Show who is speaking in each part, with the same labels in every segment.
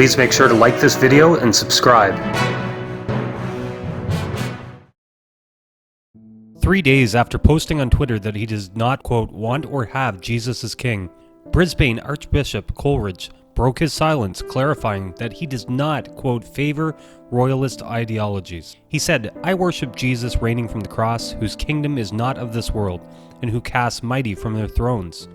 Speaker 1: Please make sure to like this video and subscribe. 3 days after posting on Twitter that he does not, quote, want or have Jesus as king, Brisbane Archbishop Coleridge broke his silence, clarifying that he does not, quote, favor royalist ideologies. He said, I worship Jesus reigning from the cross, whose kingdom is not of this world, and who casts mighty from their thrones.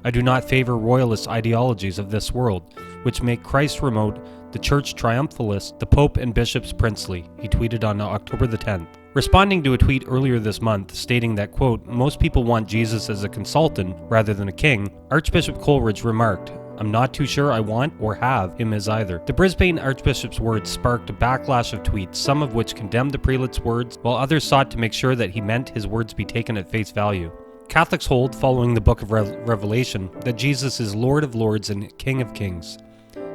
Speaker 1: I do not favor royalist ideologies of this world, which make Christ remote, the church triumphalist, the Pope and bishops princely, he tweeted on October the 10th. Responding to a tweet earlier this month stating that, quote, most people want Jesus as a consultant rather than a king, Archbishop Coleridge remarked, I'm not too sure I want or have him as either. The Brisbane Archbishop's words sparked a backlash of tweets, some of which condemned the prelate's words, while others sought to make sure that he meant his words be taken at face value. Catholics hold, following the book of Revelation, that Jesus is Lord of Lords and King of Kings.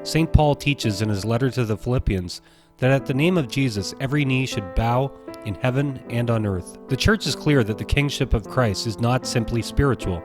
Speaker 1: St. Paul teaches in his letter to the Philippians that at the name of Jesus every knee should bow in heaven and on earth. The Church is clear that the kingship of Christ is not simply spiritual.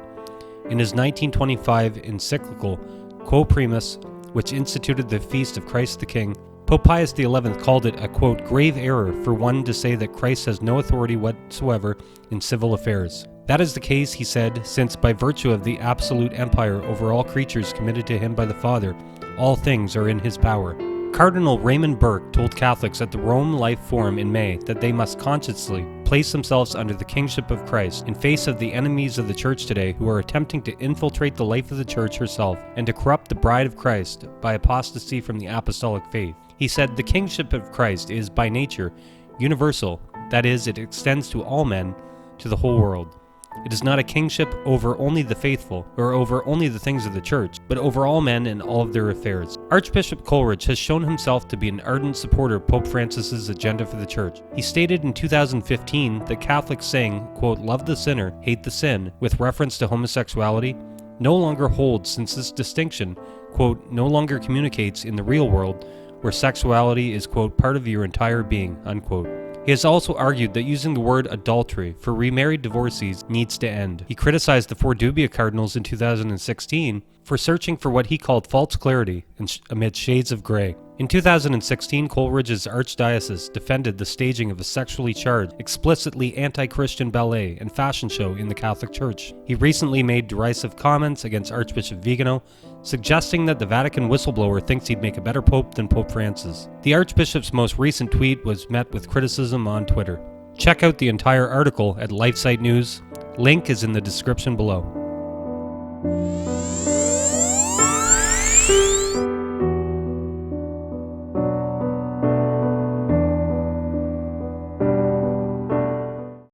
Speaker 1: In his 1925 encyclical, Quo Primus, which instituted the feast of Christ the King, Pope Pius XI called it a, quote, grave error for one to say that Christ has no authority whatsoever in civil affairs. That is the case, he said, since by virtue of the absolute empire over all creatures committed to him by the Father, all things are in his power. Cardinal Raymond Burke told Catholics at the Rome Life Forum in May that they must consciously place themselves under the kingship of Christ in face of the enemies of the Church today who are attempting to infiltrate the life of the Church herself and to corrupt the bride of Christ by apostasy from the apostolic faith. He said the kingship of Christ is by nature universal, that is, it extends to all men, to the whole world. It is not a kingship over only the faithful, or over only the things of the Church, but over all men and all of their affairs. Archbishop Coleridge has shown himself to be an ardent supporter of Pope Francis's agenda for the Church. He stated in 2015 that Catholics saying, quote, love the sinner, hate the sin, with reference to homosexuality, no longer holds, since this distinction, quote, no longer communicates in the real world, where sexuality is, quote, part of your entire being, unquote. He has also argued that using the word adultery for remarried divorcees needs to end. He criticized the four Dubia cardinals in 2016 for searching for what he called false clarity amid shades of gray. In 2016, Coleridge's archdiocese defended the staging of a sexually charged, explicitly anti-Christian ballet and fashion show in the Catholic Church. He recently made derisive comments against Archbishop Vigano, suggesting that the Vatican whistleblower thinks he'd make a better pope than Pope Francis. The Archbishop's most recent tweet was met with criticism on Twitter. Check out the entire article at LifeSite News. Link is in the description below.